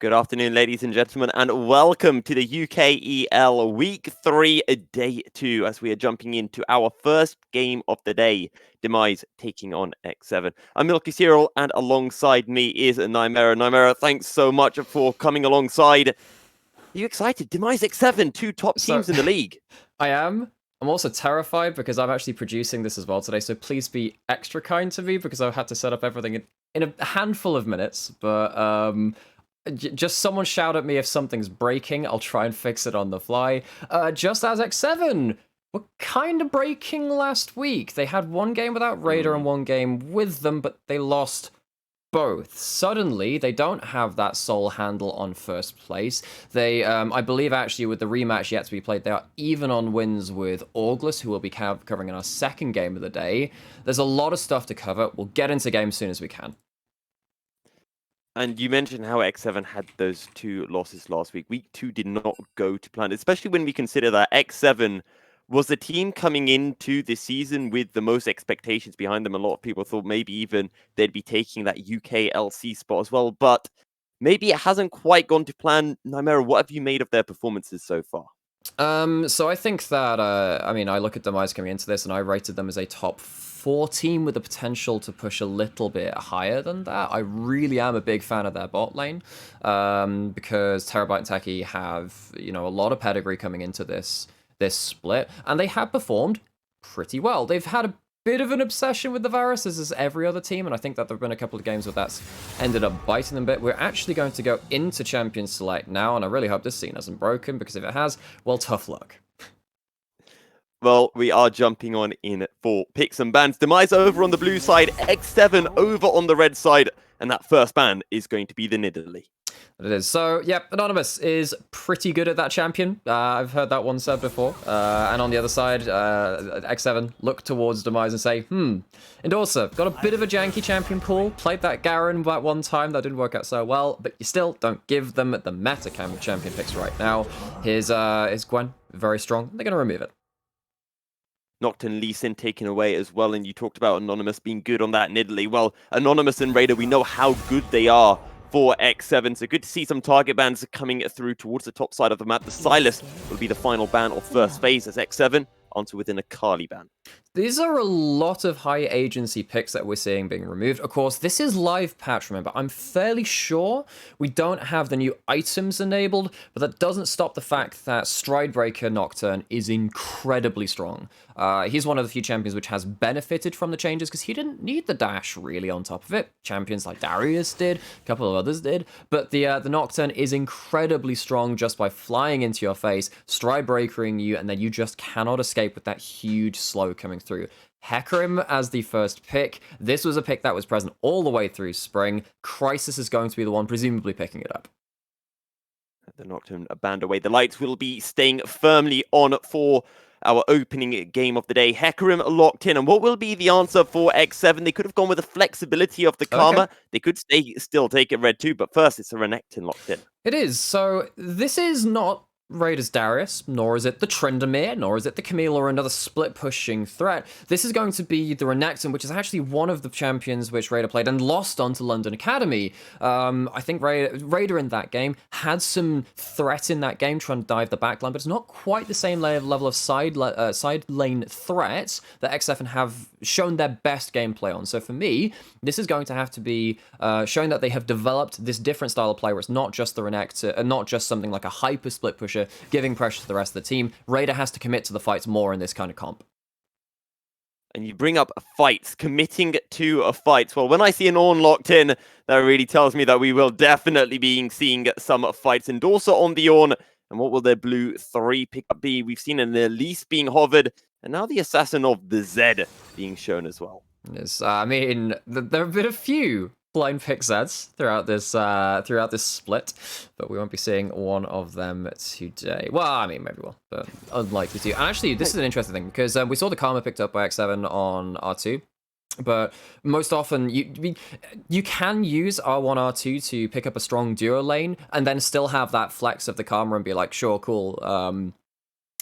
Good afternoon, ladies and gentlemen, and welcome to the UKEL Week 3, Day 2, as we are jumping into our first game of the day, Demise taking on X7. I'm Milky Cyril, and alongside me is Nymera. Nymera, thanks so much for coming alongside. Are you excited? Demise X7, two top teams in the league. I am. I'm also terrified because I'm actually producing this as well today, so please be extra kind to me because I've had to set up everything in a handful of minutes, but just someone shout at me if something's breaking. I'll try and fix it on the fly. Just as X7 were kind of breaking last week. They had one game without Raider and one game with them, but they lost both. Suddenly, they don't have that sole handle on first place. They, I believe, actually, with the rematch yet to be played, they are even on wins with Auglis, who will be covering in our second game of the day. There's a lot of stuff to cover. We'll get into games soon as we can. And you mentioned how X7 had those two losses last week. Week 2 did not go to plan, especially when we consider that X7 was the team coming into this season with the most expectations behind them. A lot of people thought maybe even they'd be taking that UKLC spot as well, but maybe it hasn't quite gone to plan. Nymera, what have you made of their performances so far? So I think that, I look at Demise coming into this and I rated them as a top 4 team with the potential to push a little bit higher than that. I really am a big fan of their bot lane, because Terabyte and Techie have, a lot of pedigree coming into this split, and they have performed pretty well. They've had a bit of an obsession with the Varus, as is every other team, and I think that there have been a couple of games where that's ended up biting them a bit. We're actually going to go into Champion Select now, and I really hope this scene hasn't broken, because if it has, well, tough luck. Well, we are jumping on in for picks and bans. Demise over on the blue side, X7 over on the red side, and that first ban is going to be the Nidalee. It is. So, yeah, Anonymous is pretty good at that champion. I've heard that one said before. And on the other side, X7 look towards Demise and say, Endorser, got a bit of a janky champion pool. Played that Garen that one time. That didn't work out so well. But you still don't give them the meta champion picks right now. Here's Gwen, very strong. They're going to remove it. Nocturne Lee Sin taken away as well, and you talked about Anonymous being good on that Nidalee. Well, Anonymous and Raider, we know how good they are for X7, so good to see some target bans coming through towards the top side of the map. The Silas will be the final ban of first phase as X7 onto within a Kali ban. These are a lot of high agency picks that we're seeing being removed. Of course, this is live patch, remember. I'm fairly sure we don't have the new items enabled, but that doesn't stop the fact that Stridebreaker Nocturne is incredibly strong. He's one of the few champions which has benefited from the changes because he didn't need the dash really on top of it. Champions like Darius did, a couple of others did, but the Nocturne is incredibly strong just by flying into your face, Stridebreakering you, and then you just cannot escape with that huge slow coming through. Hecarim as the first pick. This was a pick that was present all the way through spring. Crisis is going to be the one presumably picking it up. The Nocturne banned away. The lights will be staying firmly on for our opening game of the day. Hecarim locked in. And what will be the answer for X7? They could have gone with the flexibility of the Karma. Okay. They could still take it red too, but first it's a Renekton locked in. It is. So this is not Raiders Darius, nor is it the Tryndamere, nor is it the Camille or another split-pushing threat. This is going to be the Renekton, which is actually one of the champions which Raider played and lost onto London Academy. I think Raider in that game had some threat in that game trying to dive the backline, but it's not quite the same level of side lane threats that X7 have shown their best gameplay on. So for me, this is going to have to be showing that they have developed this different style of play where it's not just the Renekton, not just something like a hyper split pusher giving pressure to the rest of the team. Raider has to commit to the fights more in this kind of comp. And you bring up fights, committing to a fight. Well, when I see an Ornn locked in, that really tells me that we will definitely be seeing some fights. Endorser on the Ornn. And what will their blue 3 pickup be? We've seen an Elise being hovered, and now the Assassin of the Zed being shown as well. Yes, I mean, there have been a few blind pick Zeds throughout this split, but we won't be seeing one of them today. Well, I mean, maybe we'll, but unlikely to. And actually, this is an interesting thing because we saw the Karma picked up by X7 on R2. But most often, you can use R1, R2 to pick up a strong duo lane, and then still have that flex of the Karma and be like, sure, cool,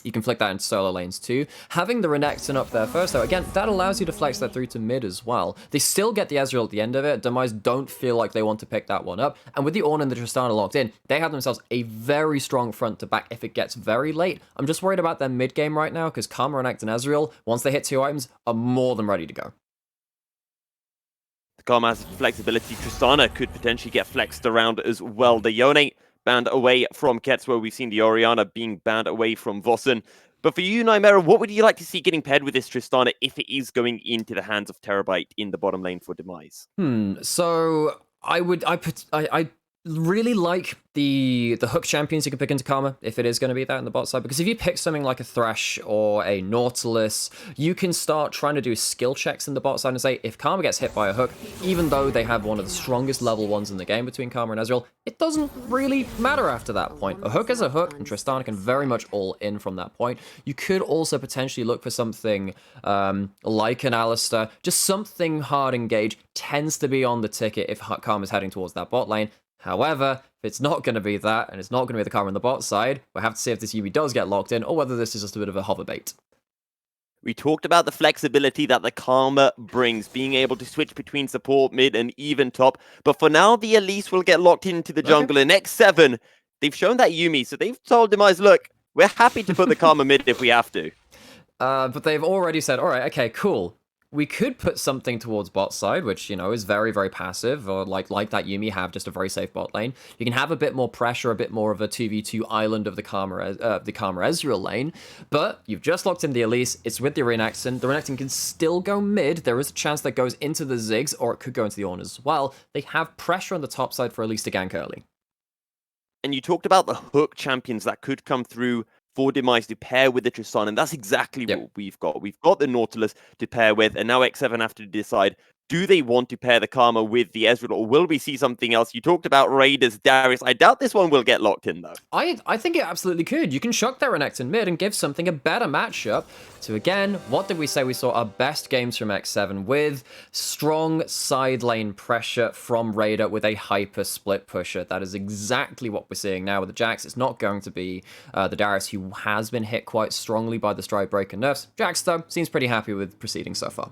You can flick that into solo lanes too. Having the Renekton up there first, though, again, that allows you to flex that through to mid as well. They still get the Ezreal at the end of it. Demise don't feel like they want to pick that one up. And with the Ornn and the Tristana locked in, they have themselves a very strong front to back if it gets very late. I'm just worried about their mid game right now, because Karma, Renekton, and Ezreal, once they hit 2 items, are more than ready to go. The Karma has flexibility. Tristana could potentially get flexed around as well. The Yone banned away from Ketzwer. We've seen the Orianna being banned away from Vossen. But for you, Nightmare, what would you like to see getting paired with this Tristana if it is going into the hands of Terabyte in the bottom lane for Demise? So I really like the hook champions you can pick into Karma, if it is going to be that in the bot side, because if you pick something like a Thresh or a Nautilus, you can start trying to do skill checks in the bot side and say, if Karma gets hit by a hook, even though they have one of the strongest level ones in the game between Karma and Ezreal, it doesn't really matter after that point. A hook is a hook, and Tristana can very much all in from that point. You could also potentially look for something like an Alistar, just something hard engage tends to be on the ticket if Karma's heading towards that bot lane. However, if it's not going to be that, and it's not going to be the Karma on the bot side, we'll have to see if this Yuumi does get locked in, or whether this is just a bit of a hover bait. We talked about the flexibility that the Karma brings, being able to switch between support, mid, and even top. But for now, the Elise will get locked into the jungle. In X7, they've shown that Yuumi, so they've told Demise, look, we're happy to put the Karma mid if we have to. But they've already said, all right, okay, cool. We could put something towards bot side, which, you know, is very, very passive, or like that Yuumi have just a very safe bot lane. You can have a bit more pressure, a bit more of a 2v2 island of the Karma Ezreal lane, but you've just locked in the Elise, it's with the Renekton. The Renekton can still go mid, there is a chance that goes into the Ziggs, or it could go into the Ornn as well. They have pressure on the top side for Elise to gank early. And you talked about the hook champions that could come through for Demise to pair with the Tristana, and that's exactly what we've got. We've got the Nautilus to pair with, and now X7 have to decide, do they want to pair the Karma with the Ezreal, or will we see something else? You talked about Raiders, Darius. I doubt this one will get locked in, though. I think it absolutely could. You can chuck their Renekton mid and give something a better matchup. So again, what did we say? We saw our best games from X7 with strong side lane pressure from Raider with a hyper split pusher. That is exactly what we're seeing now with the Jax. It's not going to be the Darius, who has been hit quite strongly by the Stride Breaker nerfs. Jax, though, seems pretty happy with proceeding so far.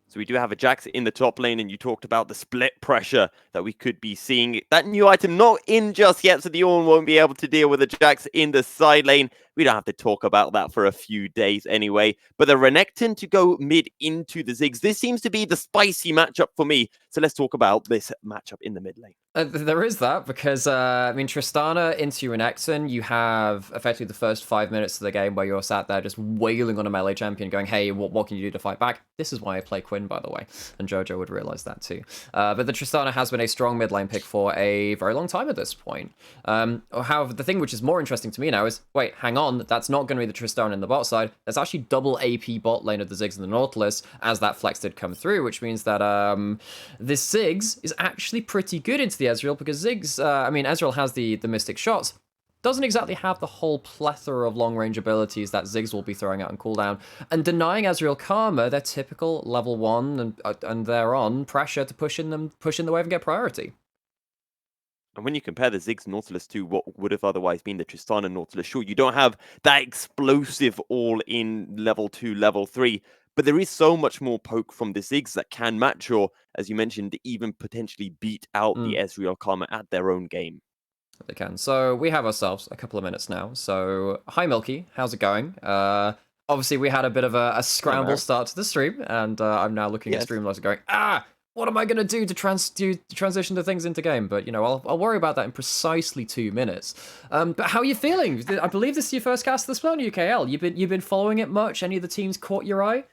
So we do have a Jax in the top lane, and you talked about the split pressure that we could be seeing. That new item not in just yet, so the Ornn won't be able to deal with the Jax in the side lane. We don't have to talk about that for a few days anyway. But the Renekton to go mid into the Ziggs. This seems to be the spicy matchup for me. So let's talk about this matchup in the mid lane. There is that, because, I mean, Tristana into Renekton, you have effectively the first 5 minutes of the game where you're sat there just wailing on a melee champion going, hey, what can you do to fight back? This is why I play Quinn, by the way, and Jojo would realize that too. But the Tristana has been a strong mid lane pick for a very long time at this point. However, the thing which is more interesting to me now is, wait, hang on, that's not going to be the Tristana in the bot side. There's actually double AP bot lane of the Ziggs and the Nautilus, as that flex did come through, which means that this Ziggs is actually pretty good into the Ezreal, because Ziggs, I mean, Ezreal has the Mystic Shots, doesn't exactly have the whole plethora of long-range abilities that Ziggs will be throwing out on cooldown, and denying Ezreal Karma their typical level 1 and thereon pressure to push in the wave and get priority. And when you compare the Ziggs Nautilus to what would have otherwise been the Tristana Nautilus, sure, you don't have that explosive all-in level 2, level 3, but there is so much more poke from the Ziggs that can match, or, as you mentioned, even potentially beat out the Ezreal Karma at their own game. They can. So we have ourselves a couple of minutes now. So, hi Milky, how's it going? Obviously, we had a bit of a scramble start to the stream, and I'm now looking at Streamlabs going, what am I going to do to transition the things into game? But, you know, I'll worry about that in precisely 2 minutes. But how are you feeling? I believe this is your first cast of the split on UKL. You've been following it much? Any of the teams caught your eye?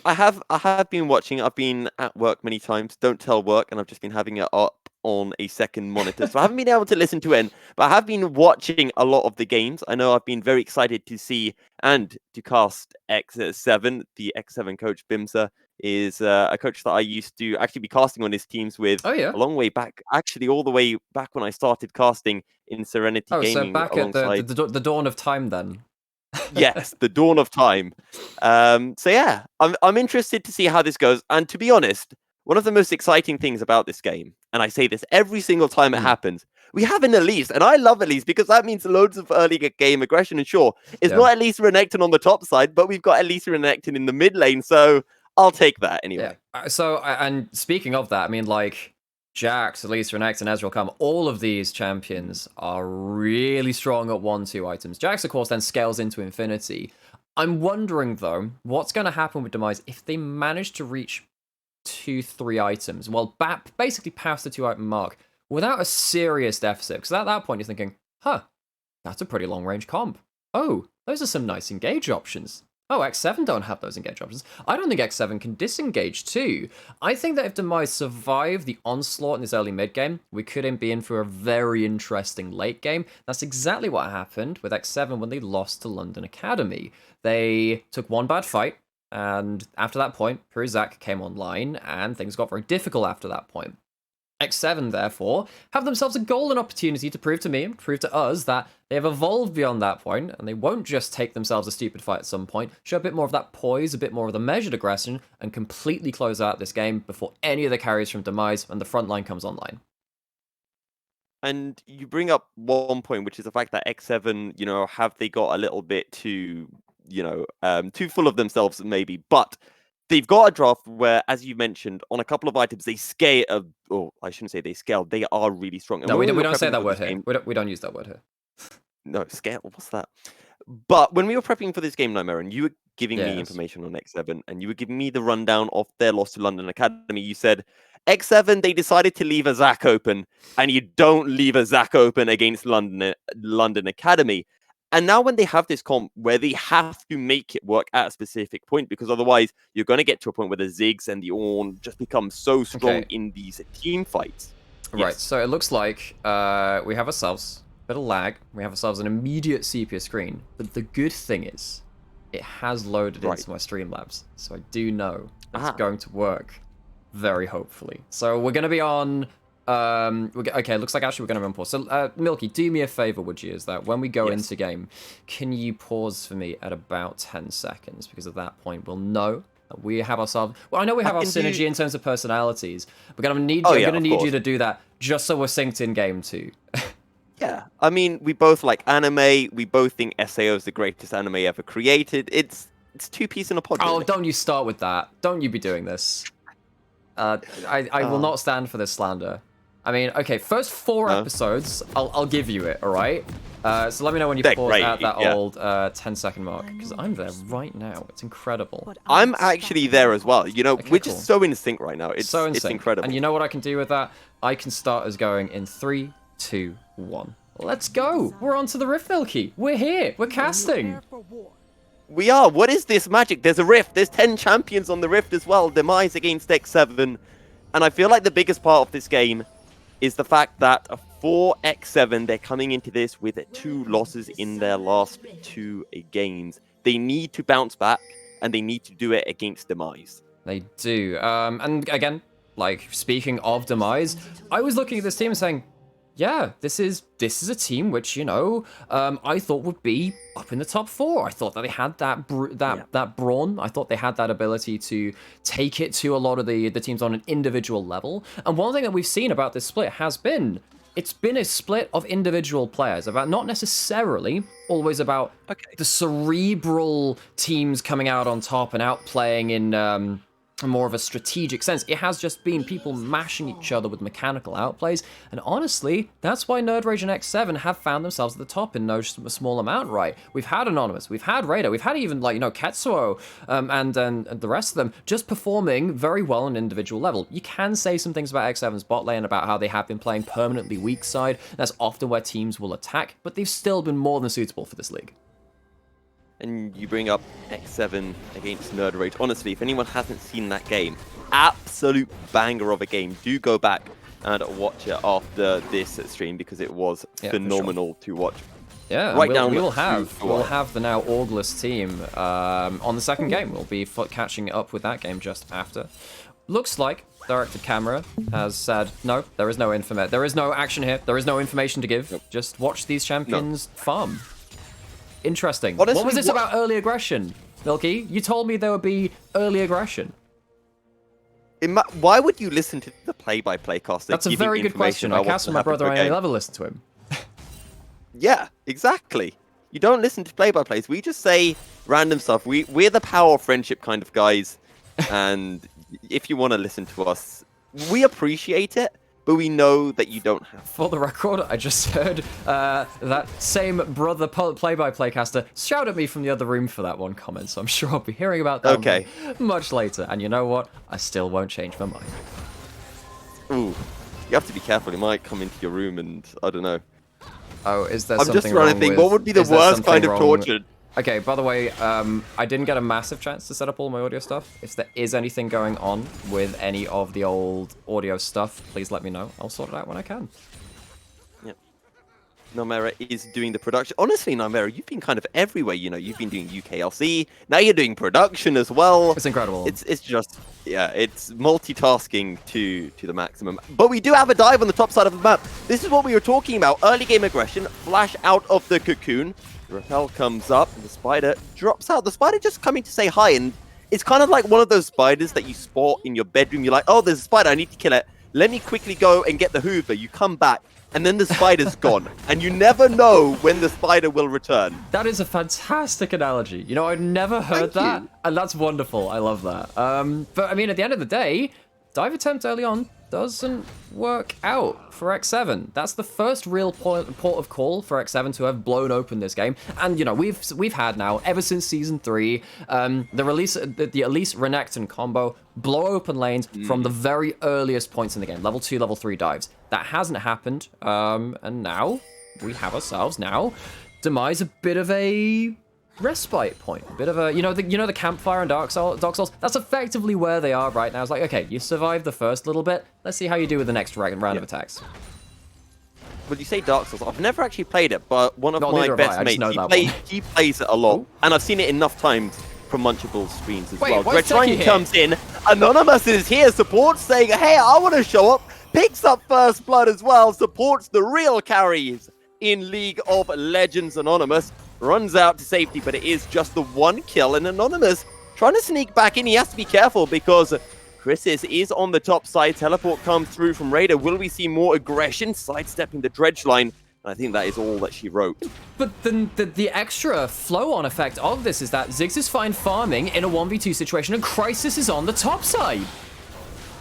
I have been watching. I've been at work many times. Don't tell work, and I've just been having it up on a second monitor, so I haven't been able to listen to it. But I have been watching a lot of the games. I know I've been very excited to see and to cast X7. The X7 coach Bimsa is a coach that I used to actually be casting on his teams with a long way back, actually all the way back when I started casting in Serenity Gaming. So back alongside... at the dawn of time then. Yes, the dawn of time. So yeah, I'm interested to see how this goes. And to be honest, one of the most exciting things about this game, and I say this every single time it happens, we have an Elise, and I love Elise because that means loads of early game aggression. And sure, it's not Elise Renekton on the top side, but we've got Elise Renekton in the mid lane, so I'll take that anyway. Yeah. So, and speaking of that, I mean, like, Jax, Elise, Renekton, Ezreal come, all of these champions are really strong at 1-2 items. Jax, of course, then scales into infinity. I'm wondering, though, what's going to happen with Demise if they manage to reach 2-3 items, well, basically past the 2-item mark, without a serious deficit. Because at that point, you're thinking, huh, that's a pretty long-range comp. Oh, those are some nice engage options. Oh, X7 don't have those engage options. I don't think X7 can disengage too. I think that if Demise survive the onslaught in this early mid game, we could be in for a very interesting late game. That's exactly what happened with X7 when they lost to London Academy. They took one bad fight, and after that point, Perizak came online, and things got very difficult after that point. X7, therefore, have themselves a golden opportunity to prove to me and prove to us that they have evolved beyond that point, and they won't just take themselves a stupid fight at some point, show a bit more of that poise, a bit more of the measured aggression, and completely close out this game before any of the carries from Demise and the front line comes online. And you bring up one point, which is the fact that X7, have they got a little bit too, too full of themselves maybe, but they've got a draft where, as you mentioned, on a couple of items, they scale, or I shouldn't say they scale, they are really strong. And no, we don't say that word here. We don't use that word here. No, scale, what's that? But when we were prepping for this game, Nightmare, and you were giving me information on X7, and you were giving me the rundown of their loss to London Academy, you said, X7, they decided to leave a Zac open, and you don't leave a Zac open against London Academy. And now when they have this comp where they have to make it work at a specific point, because otherwise you're going to get to a point where the Ziggs and the Ornn just become so strong in these team fights. Right, so it looks like we have ourselves a bit of lag. We have ourselves an immediate sepia screen. But the good thing is, it has loaded into my Streamlabs. So I do know it's going to work very hopefully. So we're going to be on... okay, looks like actually we're going to run pause. So, Milky, do me a favor, would you? Is that when we go into game, can you pause for me at about 10 seconds? Because at that point, we'll know that we have ourselves... Well, I know we have our synergy in terms of personalities. We're going to need you to do that just so we're synced in game too. Yeah, I mean, we both like anime. We both think SAO is the greatest anime ever created. It's two peas in a pod. Oh, really. Don't you start with that. Don't you be doing this. I will not stand for this slander. I mean, okay, first 4 episodes, I'll give you it, all right? So let me know when you pause at that old 10-second mark, because I'm there right now. It's incredible. I'm actually there as well. We're just so in sync right now. It's so in sync. It's incredible. And you know what I can do with that? I can start us going in 3, 2, 1. Let's go. We're on to the Rift, Milky. We're here. We're casting. We are. What is this magic? There's a Rift. There's 10 champions on the Rift as well. Demise against X7. And I feel like the biggest part of this game is the fact that for X7, they're coming into this with 2 losses in their last 2 games. They need to bounce back, and they need to do it against Demise. They do. And again, like, speaking of Demise, I was looking at this team and saying, yeah, this is a team which, I thought would be up in the top 4. I thought that they had that brawn. I thought they had that ability to take it to a lot of the teams on an individual level. And one thing that we've seen about this split has been, it's been a split of individual players, about not necessarily always about the cerebral teams coming out on top and outplaying in more of a strategic sense. It has just been people mashing each other with mechanical outplays, and honestly, that's why Nerd Rage and X7 have found themselves at the top in no small amount, right? We've had Anonymous, we've had Raider, we've had even, like, Ketsuo, and the rest of them just performing very well on an individual level. You can say some things about X7's bot lane, about how they have been playing permanently weak side. That's often where teams will attack, but they've still been more than suitable for this league. And you bring up X7 against Nerd Rage. Honestly, if anyone hasn't seen that game, absolute banger of a game. Do go back and watch it after this stream, because it was phenomenal to watch. Yeah, we'll have the now Orgless team on the second game. We'll be catching up with that game just after. Looks like Directed Camera has said, no, there is no information. There is no action here. There is no information to give. Nope. Just watch these champions farm. Interesting. Honestly, what was this about early aggression, Milky? You told me there would be early aggression. Why would you listen to the play-by-play caster? That's a giving very good information question. I about cast what's my gonna happen brother, per I game? only ever listen to him. Yeah, exactly. You don't listen to play-by-plays. We just say random stuff. We're the power of friendship kind of guys, and if you want to listen to us, we appreciate it. But we know that you don't have. For the record, I just heard that same brother play-by-play caster shout at me from the other room for that one comment, so I'm sure I'll be hearing about that Okay. much later. And you know what? I still won't change my mind. Ooh, you have to be careful. He might come into your room and I don't know. Oh, is there I'm something just trying to wrong think. with- What would be the is there worst something kind of wrong- torture? Okay, by the way, I didn't get a massive chance to set up all my audio stuff. If there is anything going on with any of the old audio stuff, please let me know. I'll sort it out when I can. Yep. Nymera is doing the production. Honestly, Nymera, you've been kind of everywhere. You know, you've been doing UKLC. Now you're doing production as well. It's incredible. It's just, yeah, it's multitasking to the maximum. But we do have a dive on the top side of the map. This is what we were talking about. Early game aggression, flash out of the cocoon. The rappel comes up, and the spider drops out. The spider just coming to say hi, and it's kind of like one of those spiders that you spot in your bedroom. You're like, oh, there's a spider, I need to kill it. Let me quickly go and get the Hoover. You come back, and then the spider's gone. And you never know when the spider will return. That is a fantastic analogy. You know, I'd never heard that, and that's wonderful. I love that. But I mean, at the end of the day, dive attempt early on doesn't work out for X7. That's the first real port of call for X7 to have blown open this game. And you know, we've had now ever since season 3, the release the Elise Renekton combo blow open lanes from the very earliest points in the game, level 2, level 3 dives. That hasn't happened, and now we have ourselves demise a bit of a respite point, a bit of a, you know the campfire and Dark Souls, that's effectively where they are right now. It's like, okay, you survived the first little bit, let's see how you do with the next round of attacks. Well, you say Dark Souls. I've never actually played it, but one of my neither have best I just mates, know that one. he plays it a lot, and I've seen it enough times from Munchable streams as Wait, well. why is Techie Retrain here? comes in, Anonymous is here, supports saying, hey, I want to show up, picks up first blood as well, supports the real carries in League of Legends. Anonymous runs out to safety, but it is just the one kill, and Anonymous trying to sneak back in. He has to be careful because Chrysis is on the top side. Teleport comes through from Raider. Will we see more aggression? Sidestepping the dredge line. I think that is all that she wrote. But then the extra flow-on effect of this is that Ziggs is fine farming in a 1v2 situation, and Crisis is on the top side.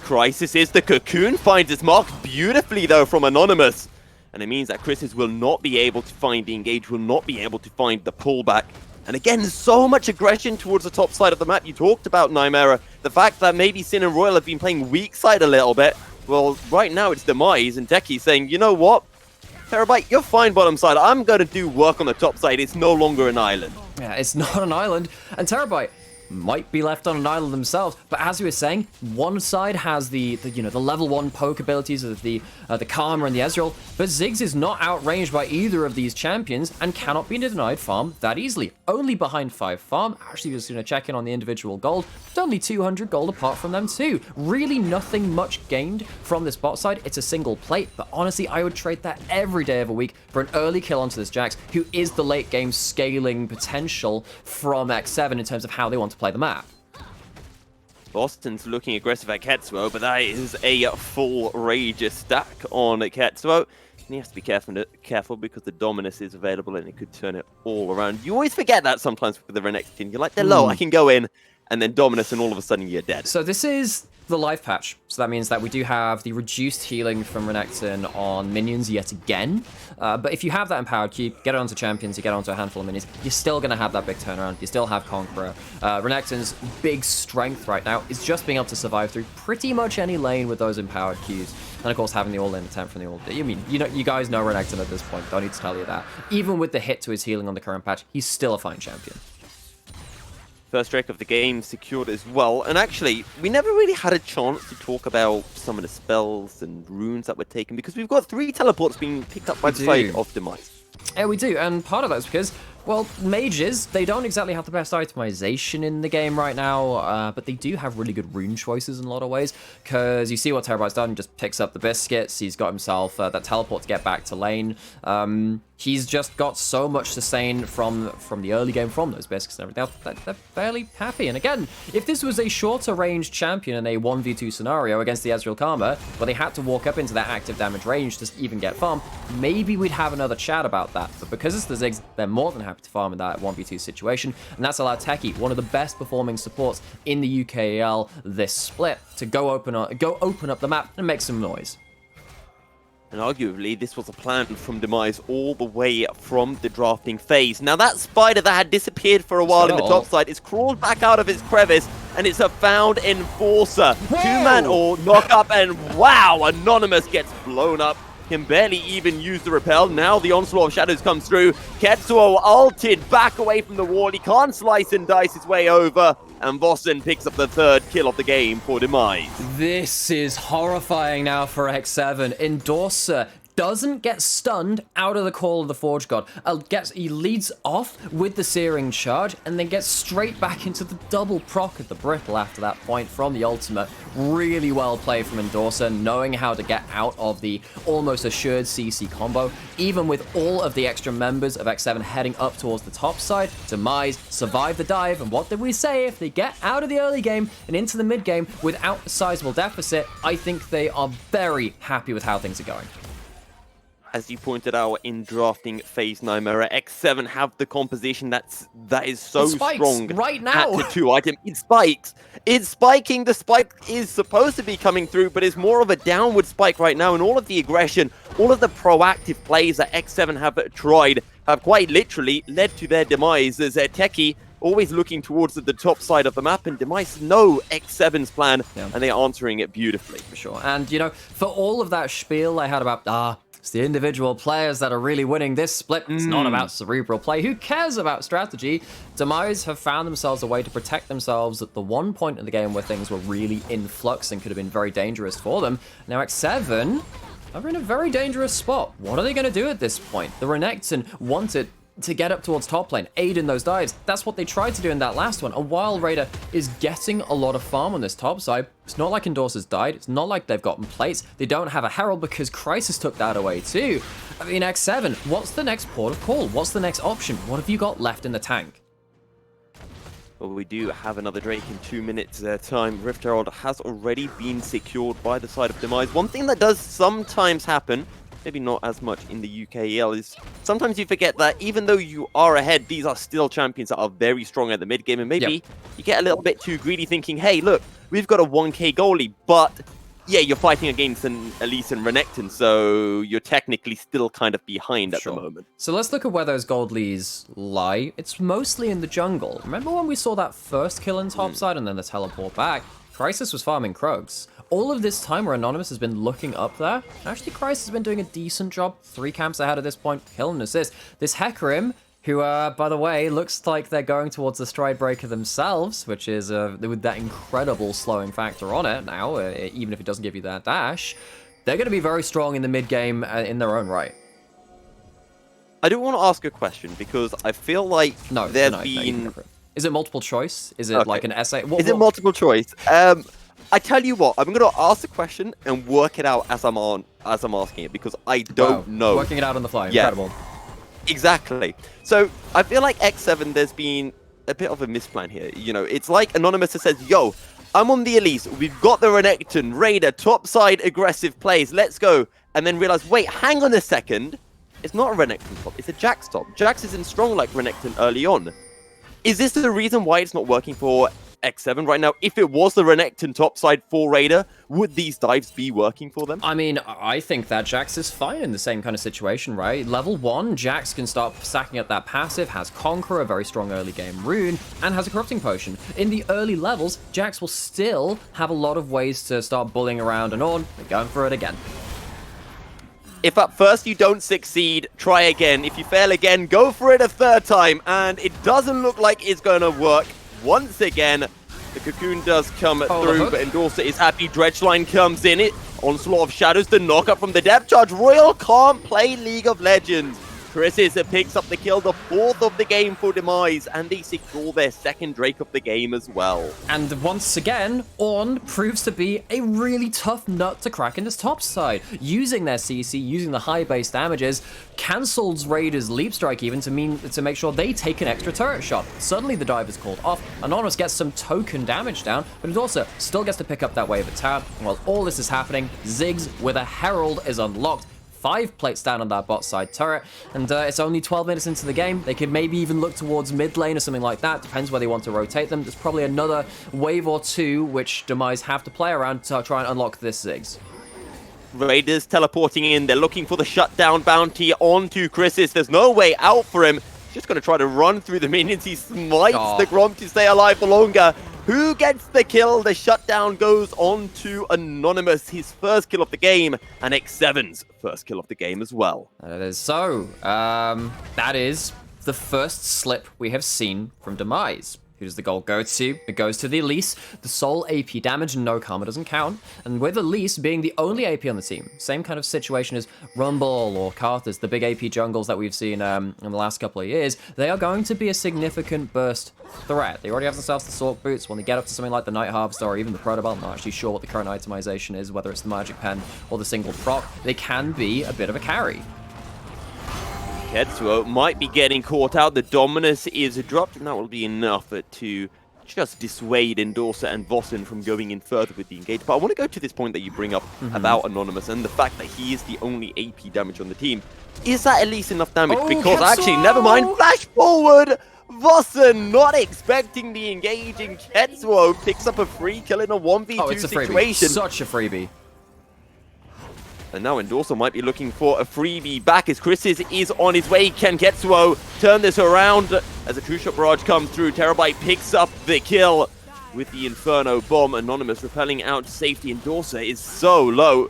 Crisis is the cocoon, finds its mark beautifully though from Anonymous. And it means that Chrysis will not be able to find the engage, will not be able to find the pullback. And again, so much aggression towards the top side of the map. You talked about Nymera. The fact that maybe Sin and Royal have been playing weak side a little bit. Well, right now it's Demise, and Deki saying, you know what? Terabyte, you're fine bottom side. I'm going to do work on the top side. It's no longer an island. Yeah, it's not an island, and Terabyte might be left on an island themselves. But as we were saying, one side has the level 1 poke abilities of the Karma and the Ezreal, but Ziggs is not outranged by either of these champions and cannot be denied farm that easily. Only behind 5 farm. Actually, just check in on the individual gold, but only 200 gold apart from them too. Really nothing much gained from this bot side. It's a single plate, but honestly, I would trade that every day of the week for an early kill onto this Jax, who is the late game scaling potential from X7 in terms of how they want to play the map. Boston's looking aggressive at Ketsuo, but that is a full rage stack on Ketsuo. And he has to be careful because the Dominus is available and it could turn it all around. You always forget that sometimes with the Renekton. You're like, they're low, I can go in, and then Dominus, and all of a sudden you're dead. So this is the life patch. So that means that we do have the reduced healing from Renekton on minions yet again. But if you have that empowered cube, get it onto champions, you get it onto a handful of minions, you're still going to have that big turnaround. You still have Conqueror. Renekton's big strength right now is just being able to survive through pretty much any lane with those empowered cubes. And of course, having the all-in attempt from the all. You guys know Renekton at this point. Don't need to tell you that. Even with the hit to his healing on the current patch, he's still a fine champion. First strike of the game secured as well. And actually, we never really had a chance to talk about some of the spells and runes that were taken because we've got 3 teleports being picked up by the side of Demise. Yeah, we do. And part of that is because, well, mages, they don't exactly have the best itemization in the game right now, but they do have really good rune choices in a lot of ways, because you see what Terabyte's done, he just picks up the biscuits, he's got himself that teleport to get back to lane. He's just got so much sustain from the early game, from those biscuits and everything else, they're fairly happy. And again, if this was a shorter range champion in a 1v2 scenario against the Ezreal Karma, where they had to walk up into that active damage range to even get farm, maybe we'd have another chat about that. But because it's the Ziggs, they're more than happy to farm in that 1v2 situation. And that's allowed Techie, one of the best performing supports in the UKEL this split, to go open up the map and make some noise. And arguably, this was a plan from Demise all the way from the drafting phase. Now, that spider that had disappeared for a while in the top side is crawled back out of its crevice, and it's a found enforcer. Two-man or knock up, and wow, Anonymous gets blown up. Can barely even use the repel. Now the onslaught of shadows comes through. Ketsuo ulted back away from the wall. He can't slice and dice his way over. And Vossen picks up the third kill of the game for Demise. This is horrifying now for X7. Endorser doesn't get stunned out of the Call of the Forge God. He leads off with the Searing Charge and then gets straight back into the double proc of the Brittle after that point from the ultimate. Really well played from Endorser, knowing how to get out of the almost assured CC combo. Even with all of the extra members of X7 heading up towards the top side, Demise survive the dive, and what did we say? If they get out of the early game and into the mid game without a sizable deficit, I think they are very happy with how things are going. As you pointed out in drafting phase Nightmare, X7 have the composition that is so strong right now. At the 2 item. It spikes. It's spiking. The spike is supposed to be coming through, but it's more of a downward spike right now. And all of the aggression, all of the proactive plays that X7 have tried have quite literally led to their demise. As Techie always looking towards the top side of the map, and Demise know X7's plan, and they're answering it beautifully. For sure. And, you know, for all of that spiel I had about, it's the individual players that are really winning this split. It's not about cerebral play. Who cares about strategy? Demise have found themselves a way to protect themselves at the one point in the game where things were really in flux and could have been very dangerous for them. Now X7 are in a very dangerous spot. What are they going to do at this point? The Renekton wanted to get up towards top lane, aid in those dives. That's what they tried to do in that last one. And while Raider is getting a lot of farm on this top side, it's not like Endorser's died. It's not like they've gotten plates. They don't have a Herald because Crisis took that away too. I mean, X7, what's the next port of call? What's the next option? What have you got left in the tank? Well, we do have another Drake in 2 minutes time. Rift Herald has already been secured by the side of Demise. One thing that does sometimes happen, maybe not as much in the UKEL, is sometimes you forget that even though you are ahead, these are still champions that are very strong at the mid game, and maybe you get a little bit too greedy thinking, hey, look, we've got a 1k goalie, but yeah, you're fighting against an Elise and Renekton, so you're technically still kind of behind at the moment. So let's look at where those gold leads lie. It's mostly in the jungle. Remember when we saw that first kill in topside and then the teleport back? Crisis was farming Krogs. All of this time where Anonymous has been looking up there, actually Crisis has been doing a decent job. 3 camps ahead at this point, kill and assist. This Hecarim, who, by the way, looks like they're going towards the Stride Breaker themselves, which is with that incredible slowing factor on it now, even if it doesn't give you that dash. They're going to be very strong in the mid-game in their own right. I do want to ask a question, because I feel like there's been... Is it multiple choice? Is it like an essay? Is it multiple choice? I tell you what, I'm going to ask the question and work it out as I'm asking it, because I don't know. Working it out on the fly, incredible. Exactly. So I feel like X7, there's been a bit of a misplan here. You know, it's like Anonymous says, yo, I'm on the Elise. We've got the Renekton, Raider, topside aggressive plays. Let's go. And then realize, wait, hang on a second. It's not a Renekton top. It's a Jax top. Jax isn't strong like Renekton early on. Is this the reason why it's not working for X7 right now? If it was the Renekton topside for Raider, would these dives be working for them? I mean, I think that Jax is fine in the same kind of situation, right? Level 1, Jax can start stacking up that passive, has Conqueror, a very strong early game rune, and has a Corrupting Potion. In the early levels, Jax will still have a lot of ways to start bullying around and on. They're going for it again. If at first you don't succeed, try again. If you fail again, go for it a third time. And it doesn't look like it's going to work. Once again, the cocoon does come through, but Endorser is happy. Dredgeline comes in. Onslaught of Shadows, the knockup from the depth charge. Royal can't play League of Legends. Chris's picks up the kill, the 4th of the game for Demise, and they secure their 2nd Drake of the game as well. And once again, Ornn proves to be a really tough nut to crack in this top side. Using their CC, using the high base damages, cancels Raiders' leap strike even to make sure they take an extra turret shot. Suddenly the dive is called off, Anonymous gets some token damage down, but it also still gets to pick up that wave of tower. And while all this is happening, Ziggs with a Herald is unlocked. 5 plates down on that bot side turret, and it's only 12 minutes into the game. They could maybe even look towards mid lane or something like that. Depends where they want to rotate them. There's probably another wave or 2 which Demise have to play around to try and unlock this Ziggs. Raiders teleporting in. They're looking for the shutdown bounty onto Chris's. There's no way out for him. He's just going to try to run through the minions. He smites the Grom to stay alive for longer. Who gets the kill? The shutdown goes on to Anonymous, his 1st kill of the game, and X7's 1st kill of the game as well. That is so. That is the first slip we have seen from Demise. Who does the gold go to? It goes to the Elise. The sole AP damage, no karma doesn't count. And with Elise being the only AP on the team, same kind of situation as Rumble or Karthus, the big AP jungles that we've seen in the last couple of years, they are going to be a significant burst threat. They already have themselves the Sword Boots. When they get up to something like the Night Harvester or even the Protobelt, I'm not actually sure what the current itemization is, whether it's the Magic Pen or the single proc, they can be a bit of a carry. Ketsuo might be getting caught out. The Dominus is dropped, and that will be enough to just dissuade Endorser and Vossen from going in further with the engage. But I want to go to this point that you bring up about Anonymous and the fact that he is the only AP damage on the team. Is that at least enough damage? Because Ketsuo! actually, never mind, flash forward! Vossen not expecting the engage, and Ketsuo picks up a free kill in a 1v2 it's a situation. Freebie. Such a freebie. And now Endorser might be looking for a freebie back as Chris's is on his way. Can Ketsuo turn this around as a two-shot barrage comes through? Terabyte picks up the kill with the Inferno Bomb. Anonymous repelling out to safety. Endorser is so low.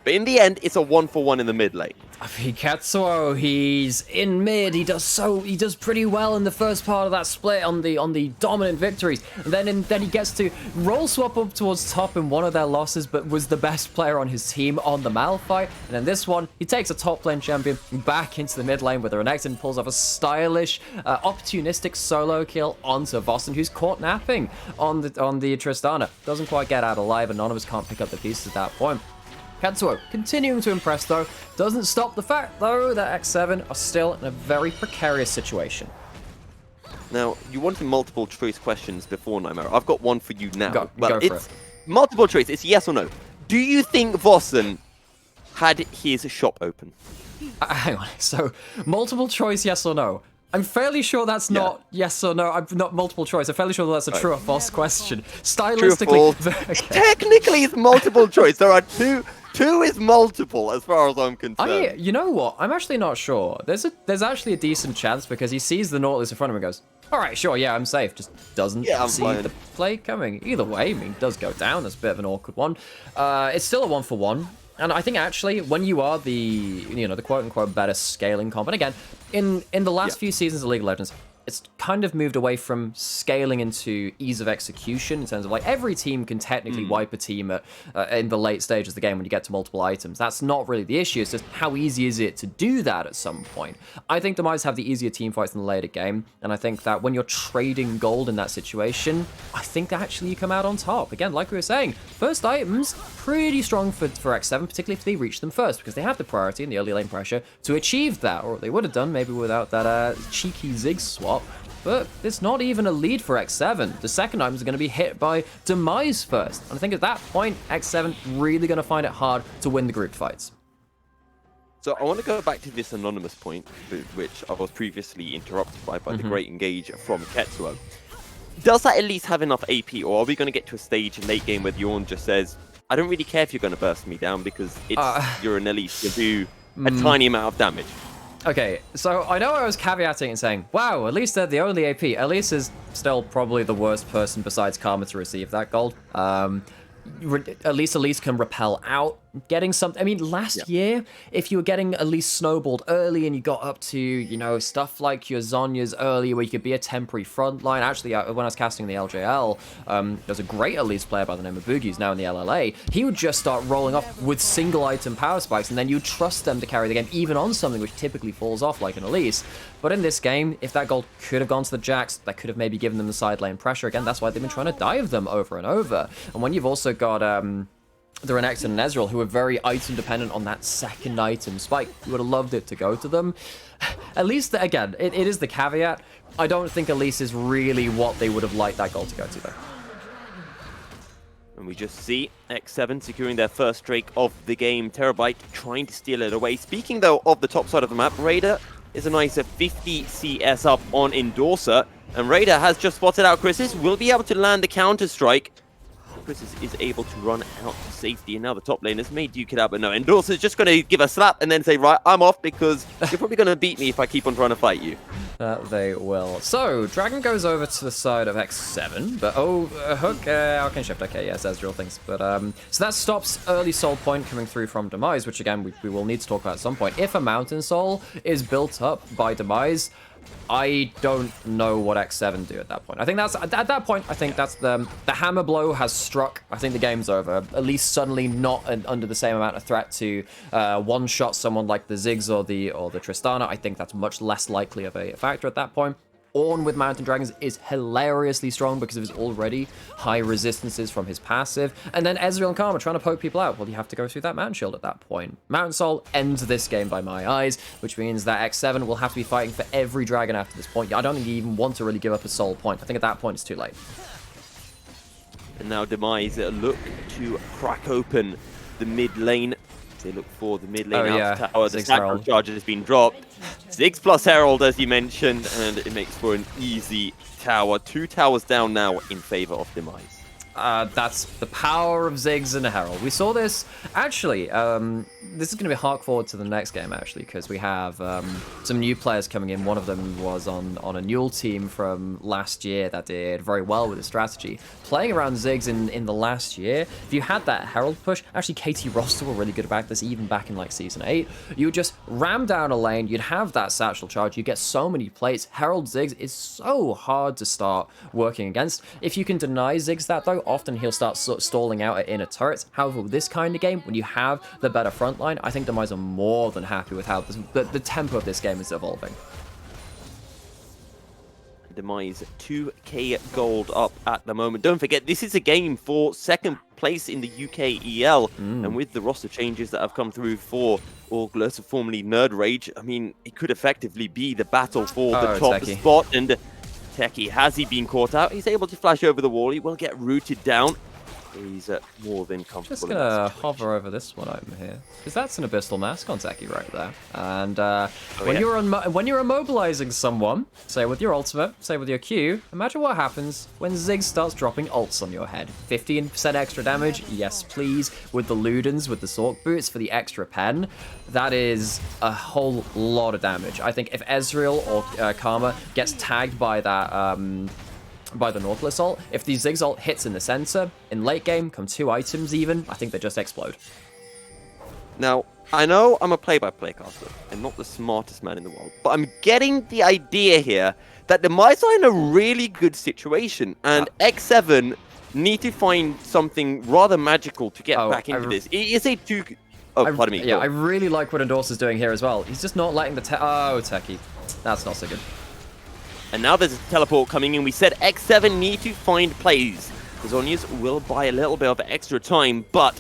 But in the end, it's a 1-for-1 in the mid lane. I mean, Ketsuo, he's in mid. He does pretty well in the first part of that split on the dominant victories. And then he gets to roll swap up towards top in one of their losses, but was the best player on his team on the Malphite. And in this one, he takes a top lane champion back into the mid lane with the Renekton, pulls off a stylish, opportunistic solo kill onto Vossen, who's caught napping on the Tristana. Doesn't quite get out alive. Anonymous can't pick up the pieces at that point. Ketsuo continuing to impress, though, doesn't stop the fact, though, that X7 are still in a very precarious situation. Now, you wanted multiple choice questions before, Nightmare. I've got one for you now. Go for it. Multiple choice. It's yes or no. Do you think Vossen had his shop open? Hang on. So, multiple choice, yes or no? I'm fairly sure that's not yes or no. I'm not multiple choice. I'm fairly sure that's a true or false question. Stylistically, true or false. Technically, it's multiple choice. There are two. Two is multiple, as far as I'm concerned. You know what? I'm actually not sure. There's actually a decent chance because he sees the Nautilus in front of him and goes, all right, sure, yeah, I'm safe. Just doesn't see the play coming. Either way, I mean, it does go down. That's a bit of an awkward one. It's still a 1-for-1. And I think actually, when you are the quote-unquote better scaling comp, and again, in the last few seasons of League of Legends, it's kind of moved away from scaling into ease of execution in terms of like every team can technically wipe a team in the late stages of the game when you get to multiple items. That's not really the issue. It's just how easy is it to do that at some point. I think Demise have the easier team fights in the later game, and I think that when you're trading gold in that situation, I think actually you come out on top. Again, like we were saying, first items, pretty strong for X7, particularly if they reach them first, because they have the priority and the early lane pressure to achieve that, or they would have done maybe without that cheeky Ziggs swap. But it's not even a lead for X7. The second items are going to be hit by Demise first. And I think at that point, X7 really going to find it hard to win the group fights. So I want to go back to this Anonymous point, which I was previously interrupted by the great engage from Ketsuo. Does that at least have enough AP, or are we going to get to a stage in late game where Yorn just says, I don't really care if you're going to burst me down because you're an elite to do a tiny amount of damage? Okay, so I know I was caveating and saying, wow, at least they're the only AP. Elise is still probably the worst person besides Karma to receive that gold. At least Elise can repel out getting something. I mean, last year, if you were getting at least snowballed early and you got up to, you know, stuff like your Zhonya's earlier where you could be a temporary front line. Actually, when I was casting the LJL, there's a great Elise player by the name of Boogie who's now in the LLA. He would just start rolling off with single item power spikes, and then you trust them to carry the game, even on something which typically falls off like an Elise. But in this game, if that gold could have gone to the Jax, that could have maybe given them the side lane pressure again. That's why they've been trying to dive them over and over. And when you've also got the Renekton and Ezreal, who are very item dependent on that second item spike, you would have loved it to go to them. At least, again, it is the caveat. I don't think Elise is really what they would have liked that goal to go to, though. And we just see X7 securing their first streak of the game. Terabyte trying to steal it away. Speaking, though, of the top side of the map, Raider is a nice 50 CS up on Endorser. And Raider has just spotted out Chris's, will be able to land the counter-strike. Chris is able to run out to safety, and now the top lane has made Duke it out, but no, Endorser's just going to give a slap and then say, right, I'm off because you're probably going to beat me if I keep on trying to fight you. They will. So, Dragon goes over to the side of X7, but Hook, Arcane Shift, okay, yes, Ezreal things. But, so that stops early soul point coming through from Demise, which again, we will need to talk about at some point. If a Mountain Soul is built up by Demise, I don't know what X7 do at that point. I think that's, at that point, I think that's the hammer blow has struck. I think the game's over. At least suddenly not under the same amount of threat to one-shot someone like the Ziggs or the Tristana. I think that's much less likely of a factor at that point. Ornn with Mountain Dragons is hilariously strong because of his already high resistances from his passive. And then Ezreal and Karma trying to poke people out. Well, you have to go through that Mountain Shield at that point. Mountain Soul ends this game by my eyes, which means that X7 will have to be fighting for every dragon after this point. I don't think you even want to really give up a soul point. I think at that point it's too late. And now Demise look to crack open the mid lane. They look for the mid lane out tower. The Sacral charge has been dropped. Ziggs plus Herald, as you mentioned, and it makes for an easy tower. 2 towers down now in favor of Demise. That's the power of Ziggs and Herald. We saw this, actually, this is going to be hark forward to the next game, actually, because we have some new players coming in. One of them was on a Newell team from last year that did very well with the strategy. Playing around Ziggs in the last year, if you had that Herald push, actually KT Roster were really good about this, even back in like Season 8. You would just ram down a lane, you'd have that satchel charge, you get so many plates. Herald Ziggs is so hard to start working against. If you can deny Ziggs that, though, often he'll start stalling out at inner turrets. However, with this kind of game, when you have the better front line, I think Demise are more than happy with how the tempo of this game is evolving. Demise 2k gold up at the moment. Don't forget, this is a game for second place in the UKEL. And with the roster changes that have come through for August, formerly Nerd Rage, I mean, it could effectively be the battle for the top spot. And Techie, has he been caught out? He's able to flash over the wall. He will get rooted down. He's more than comfortable. Just gonna hover over this one over here, because that's an Abyssal Mask on Techie right there. And when you're immobilizing someone, say with your ultimate, say with your Q, imagine what happens when Ziggs starts dropping ults on your head. 15% extra damage, yes please. With the Ludens, with the Sork boots for the extra pen, that is a whole lot of damage. I think if Ezreal or Karma gets tagged by that by the Nautilus ult, if the Ziggs ult hits in the center, in late game, come 2 items even, I think they just explode. Now, I know I'm a play-by-play caster and not the smartest man in the world, but I'm getting the idea here that the Demise are in a really good situation, and X7 need to find something rather magical to get back into this. It is a two... Oh, pardon me. Yeah, I really like what Endorser's doing here as well. He's just not letting the... Techie. That's not so good. And now there's a teleport coming in. We said X7 need to find plays. The Zhonya's will buy a little bit of extra time, but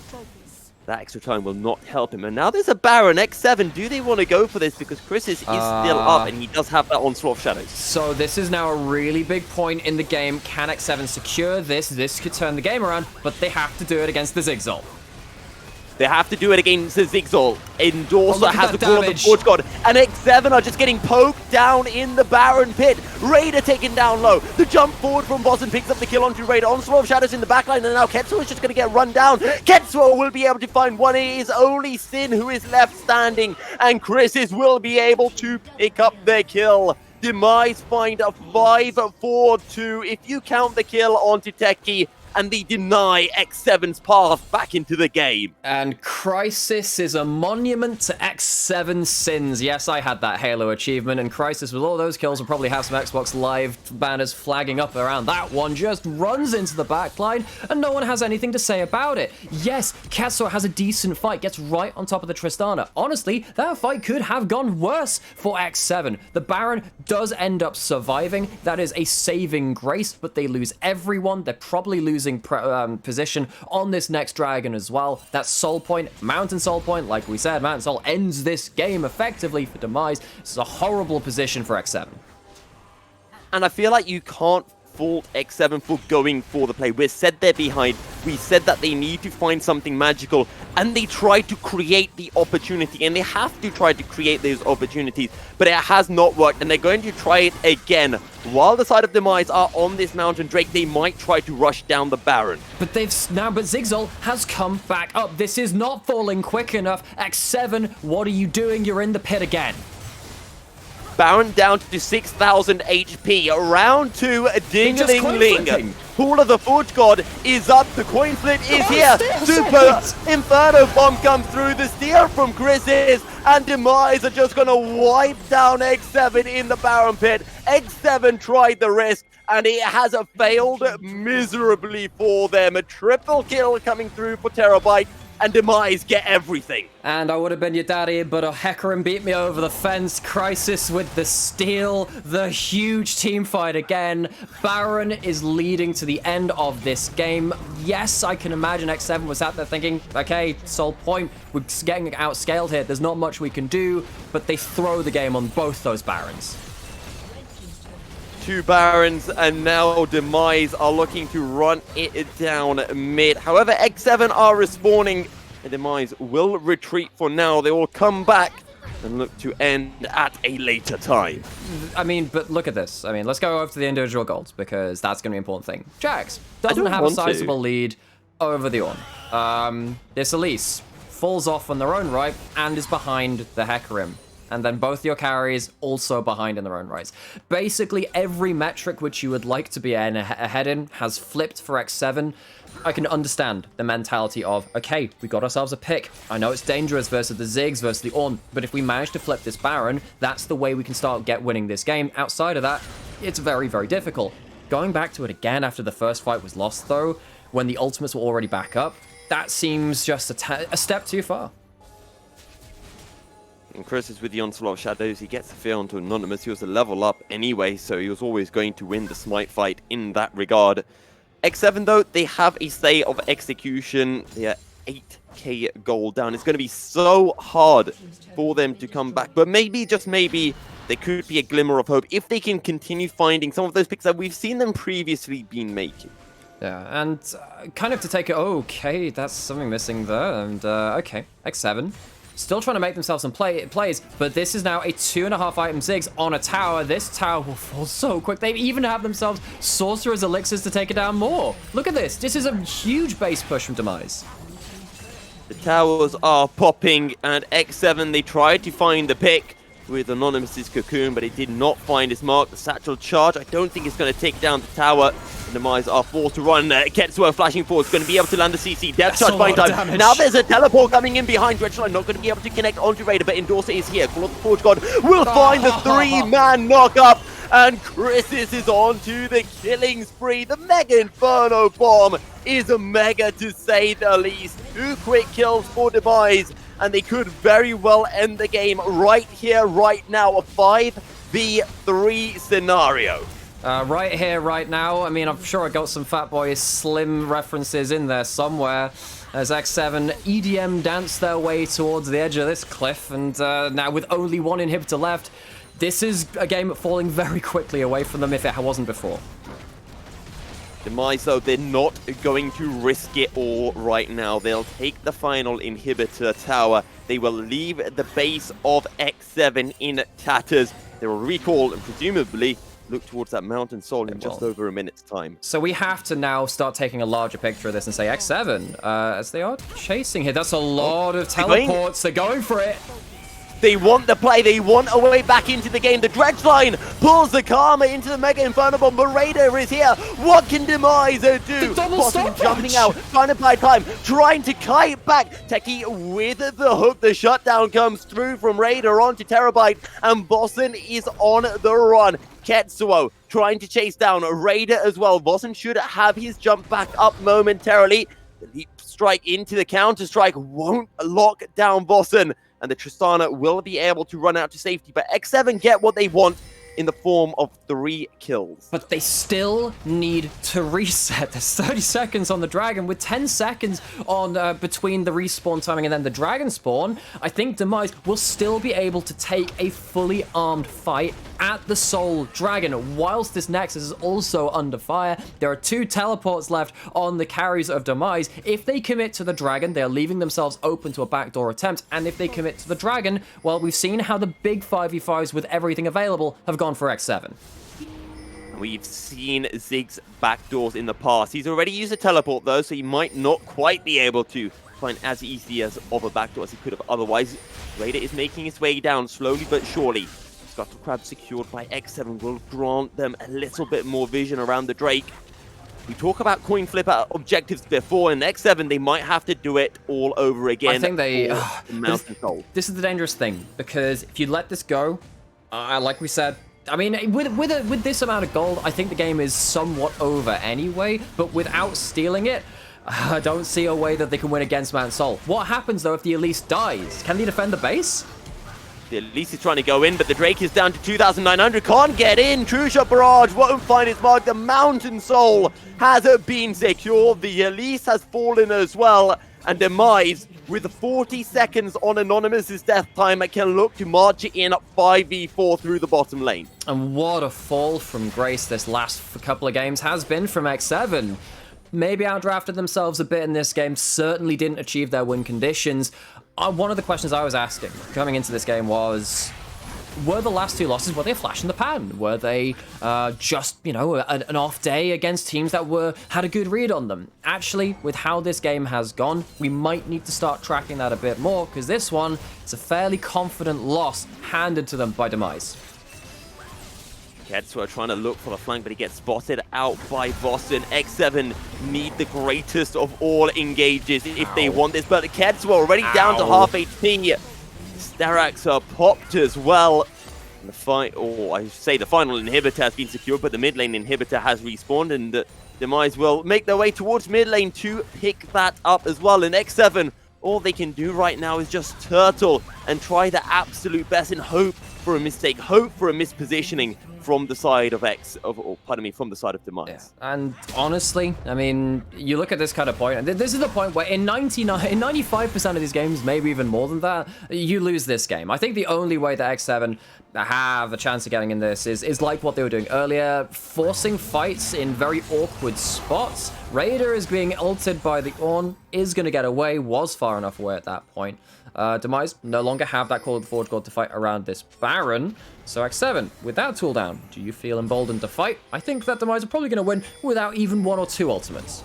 that extra time will not help him. And now there's a Baron. X7, do they want to go for this? Because Chris is still up, and he does have that onslaught of shadows. So this is now a really big point in the game. Can X7 secure this? This could turn the game around, but they have to do it against the Ziggs ult. They have to do it against the Ziggs ult. Endorser has the call of the Forge God. And X7 are just getting poked down in the Baron pit. Raider taken down low. The jump forward from Boston picks up the kill onto Raider. Onslaught of Shadows in the backline. And now Ketsuo is just going to get run down. Ketsuo will be able to find one. It is only Sin who is left standing. And Chris's will be able to pick up the kill. Demise find a 5-4-2. If you count the kill onto Techie, and they deny X7's path back into the game. And Crisis is a monument to X7's sins. Yes, I had that Halo achievement, and Crisis, with all those kills, will probably have some Xbox Live banners flagging up around that one, just runs into the backline, and no one has anything to say about it. Yes, Katsuo has a decent fight, gets right on top of the Tristana. Honestly, that fight could have gone worse for X7. The Baron does end up surviving. That is a saving grace, but they lose everyone. They're probably losing position on this next dragon as well. That's Soul Point, Mountain Soul Point. Like we said, Mountain Soul ends this game effectively for Demise. This is a horrible position for X7. And I feel like you can't fault X7 for going for the play. We said they're behind. We said that they need to find something magical, and they try to create the opportunity, and they have to try to create those opportunities, but it has not worked, and they're going to try it again. While the side of Demise are on this mountain, Drake, they might try to rush down the Baron. But but Zigzol has come back up. This is not falling quick enough. X7, what are you doing? You're in the pit again. Baron down to 6,000 HP. Round 2, ding-a-ling-ling. Pool of the Forge God is up. The coin flip is here. Super Inferno Bomb comes through. The steal from Chris's and Demise are just going to wipe down X7 in the Baron pit. X7 tried the risk, and it has failed miserably for them. A triple kill coming through for Terabyte, and Demise get everything. And I would have been your daddy, but a Hecarim beat me over the fence. Crisis with the steal, the huge team fight again. Baron is leading to the end of this game. Yes, I can imagine X7 was out there thinking, okay, Soul Point, we're getting outscaled here. There's not much we can do, but they throw the game on both those Barons. 2 Barons, and now Demise are looking to run it down mid. However, X7 are respawning, and Demise will retreat for now. They will come back and look to end at a later time. I mean, but look at this. I mean, let's go over to the individual golds, because that's going to be an important thing. Jax doesn't have a sizable lead over the Ornn. This Elise falls off on their own right and is behind the Hecarim. And then both your carries also behind in their own rights. Basically, every metric which you would like to be ahead in has flipped for X7. I can understand the mentality of, okay, we got ourselves a pick. I know it's dangerous versus the Ziggs versus the Ornn, but if we manage to flip this Baron, that's the way we can start winning this game. Outside of that, it's very, very difficult. Going back to it again after the first fight was lost, though, when the ultimates were already back up, that seems just a step too far. And Chris is with the Onslaught of Shadows. He gets the fear onto Anonymous. He was a level up anyway, so he was always going to win the Smite fight in that regard. X7, though, they have a say of execution. They are 8k gold down. It's going to be so hard for them to come back. But maybe, just maybe, there could be a glimmer of hope if they can continue finding some of those picks that we've seen them previously been making. Yeah, and kind of to take it, okay, that's something missing there. And, okay, X7. Still trying to make themselves some plays, but this is now a 2.5 item Ziggs on a tower. This tower will fall so quick. They even have themselves Sorcerer's Elixirs to take it down more. Look at this. This is a huge base push from Demise. The towers are popping, and X7, they tried to find the pick with Anonymous's Cocoon, but it did not find its mark. The Satchel Charge, I don't think it's going to take down the tower. The Demise are forced to run. Ketsuo flashing forward, is going to be able to land the CC. Death Charge by time. Now there's a teleport coming in behind Dreadful. Not going to be able to connect onto Raider, but Endorser is here. Call of the Forge God will find the 3-man knock-up. And Chris's is on to the killing spree. The Mega Inferno Bomb is a mega, to say the least. 2 quick kills for Demise, and they could very well end the game right here, right now. A 5v3 scenario. Right here, right now. I mean, I'm sure I got some Fatboy Slim references in there somewhere. As X7 EDM dance their way towards the edge of this cliff, and now with only 1 inhibitor left, this is a game falling very quickly away from them if it wasn't before. Demise, though, they're not going to risk it all right now. They'll take the final inhibitor tower. They will leave the base of X7 in tatters. They will recall and presumably look towards that Mountain Soul in just over a minute's time. So we have to now start taking a larger picture of this and say X7, as they are chasing here. That's a lot of teleports. They're going for it. They want the play. They want a way back into the game. The Dredge line pulls the Karma into the Mega Inferno Bomb. But Raider is here. What can Demise do? The double stop jumping out, trying to buy time, trying to kite back. Techie with the hook. The shutdown comes through from Raider onto Terabyte. And Boston is on the run. Ketsuo trying to chase down Raider as well. Boston should have his jump back up momentarily. The leap strike into the counter strike won't lock down Boston. And the Tristana will be able to run out to safety. But X7 get what they want in the form of 3 kills. But they still need to reset. There's 30 seconds on the Dragon with 10 seconds on between the respawn timing and then the Dragon spawn. I think Demise will still be able to take a fully armed fight at the Soul Dragon. Whilst this Nexus is also under fire, there are 2 teleports left on the carries of Demise. If they commit to the Dragon, they are leaving themselves open to a backdoor attempt. And if they commit to the Dragon, well, we've seen how the big 5v5s with everything available have gone for X7. We've seen Ziggs backdoors in the past. He's already used a teleport though, so he might not quite be able to find as easy as of a backdoor as he could have otherwise. Raider is making his way down slowly but surely. Scuttle Crab secured by X7 will grant them a little bit more vision around the Drake. We talk about coin flipper objectives before, in X7 they might have to do it all over again. I think they... This is the dangerous thing, because if you let this go, like we said, I mean, with this amount of gold, I think the game is somewhat over anyway, but without stealing it, I don't see a way that they can win against Mount Sol. What happens, though, if the Elise dies? Can they defend the base? The Elise is trying to go in, but the Drake is down to 2,900. Can't get in. True Shot Barrage won't find its mark. The Mountain Soul has been secured. The Elise has fallen as well. And Demise, with 40 seconds on Anonymous's death time, can look to march it in 5v4 through the bottom lane. And what a fall from grace this last couple of games has been from X7. Maybe outdrafted themselves a bit in this game, certainly didn't achieve their win conditions. One of the questions I was asking coming into this game was, were the last 2 losses, were they a flash in the pan? Were they just, you know, an off day against teams that had a good read on them? Actually, with how this game has gone, we might need to start tracking that a bit more, because this one is a fairly confident loss handed to them by Demise. Ketsuo trying to look for the flank, but he gets spotted out by Boston. X7 need the greatest of all engages if they want this, but Ketsuo already down to half HP. Starax are popped as well. And the fight, or I should say the final inhibitor has been secured, but the mid lane inhibitor has respawned, and the Demise will make their way towards mid lane to pick that up as well. And X7, all they can do right now is just turtle and try the absolute best and hope for a mistake, hope for a mispositioning from the side of from the side of Demise. Yeah. And honestly, I mean, you look at this kind of point, and this is the point where in 95% of these games, maybe even more than that, you lose this game. I think the only way that X7 have a chance of getting in this is like what they were doing earlier, forcing fights in very awkward spots. Raider is being ulted by the Ornn, is going to get away, was far enough away at that point. Demise no longer have that Call of the Forge God to fight around this Baron. So X7, with that tool down, do you feel emboldened to fight? I think that Demise are probably going to win without even 1 or 2 ultimates.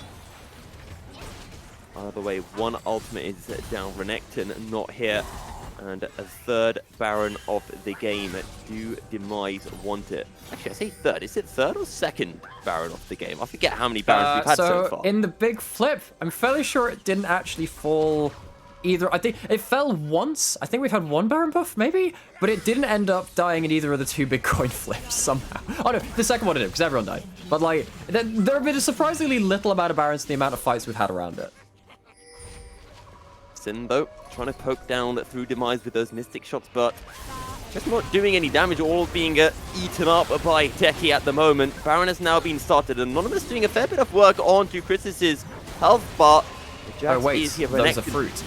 By the way, 1 ultimate is down. Renekton not here. And a 3rd Baron of the game. Do Demise want it? Actually, I say 3rd. Is it 3rd or 2nd Baron of the game? I forget how many Barons we've had so far. In the big flip, I'm fairly sure it didn't actually fall either. I think it fell once. I think we've had 1 Baron buff, maybe? But it didn't end up dying in either of the 2 big coin flips somehow. Oh no, the second one it did, because everyone died. But like, there have been a surprisingly little amount of Barons in the amount of fights we've had around it. Sinbo trying to poke down through Demise with those Mystic shots, but just not doing any damage, all being eaten up by Techie at the moment. Baron has now been started. Anonymous doing a fair bit of work onto Chris's health bar. Oh wait, those are fruit.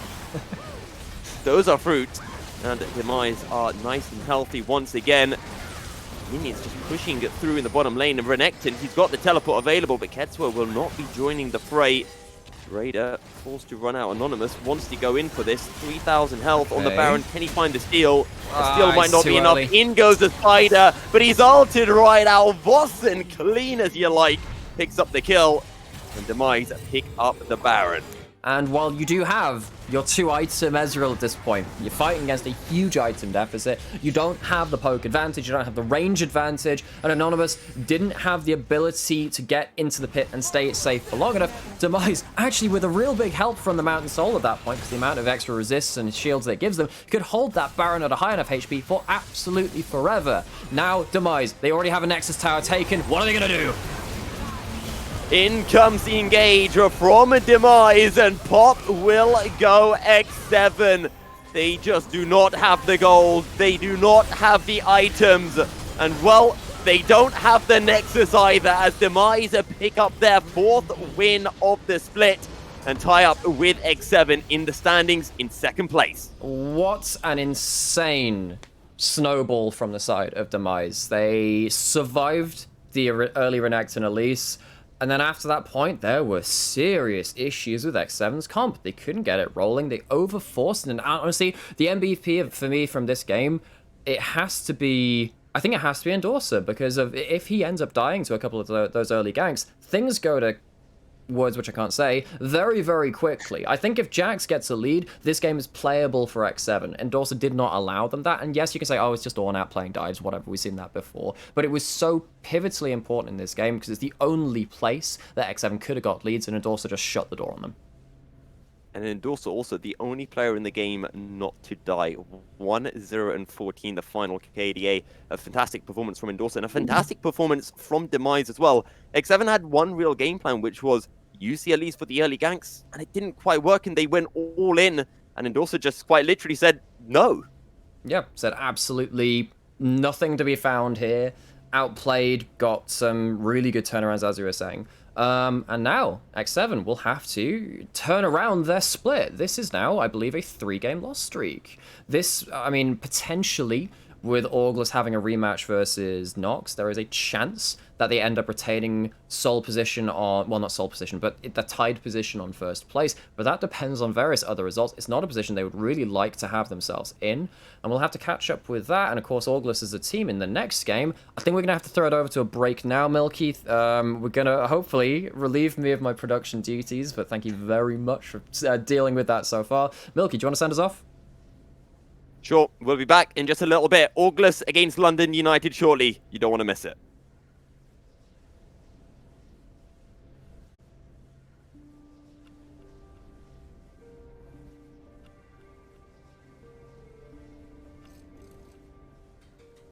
Those are fruit. And Demise are nice and healthy once again. Minions just pushing it through in the bottom lane. And Renekton, he's got the teleport available, but Ketsuo will not be joining the fray. Raider forced to run out. Anonymous wants to go in for this. 3,000 health on the Baron. Can he find the steal? The steal might not be enough. In goes the Spider, but he's ulted right out. Boston, clean as you like, picks up the kill. And Demise pick up the Baron. And while you do have You're 2-item Ezreal at this point. You're fighting against a huge item deficit. You don't have the poke advantage. You don't have the range advantage. And Anonymous didn't have the ability to get into the pit and stay safe for long enough. Demise, actually with a real big help from the Mountain Soul at that point, because the amount of extra resists and shields that it gives them, could hold that Baron at a high enough HP for absolutely forever. Now, Demise, they already have a Nexus Tower taken. What are they going to do? In comes the engage from Demise, and Pop will go X7. They just do not have the gold. They do not have the items. And, well, they don't have the Nexus either, as Demise pick up their 4th win of the split and tie up with X7 in the standings in 2nd place. What an insane snowball from the side of Demise. They survived the early Renekton Elise. And then after that point, there were serious issues with X7's comp. They couldn't get it rolling. They overforced it. And honestly, the MVP for me from this game, it has to be... I think it has to be Endorser, because if he ends up dying to a couple of those early ganks, things go to... words which I can't say, very, very quickly. I think if Jax gets a lead, this game is playable for X7. Endorser did not allow them that, and yes, you can say, oh, it's just Ornn out playing dives, whatever, we've seen that before. But it was so pivotally important in this game, because it's the only place that X7 could have got leads, and Endorser just shut the door on them. And Endorser also the only player in the game not to die. 1-0-14, the final KDA. A fantastic performance from Endorser, and a fantastic performance from Demise as well. X7 had one real game plan, which was use the Elise for the early ganks, and it didn't quite work, and they went all in, and Endorser just quite literally said no. Yeah, said absolutely nothing to be found here. Outplayed, got some really good turnarounds, as you were saying. And now, X7 will have to turn around their split. This is now, I believe, a 3-game loss streak. This, I mean, potentially, with August having a rematch versus Nox, there is a chance that they end up retaining sole position on, well, not sole position, but the tied position on 1st place. But that depends on various other results. It's not a position they would really like to have themselves in, and we'll have to catch up with that. And of course, August is a team in the next game. I think we're gonna have to throw it over to a break now, Milky. We're gonna hopefully relieve me of my production duties, but thank you very much for dealing with that so far. Milky, do you want to send us off? Sure, we'll be back in just a little bit. August against London United shortly. You don't want to miss it.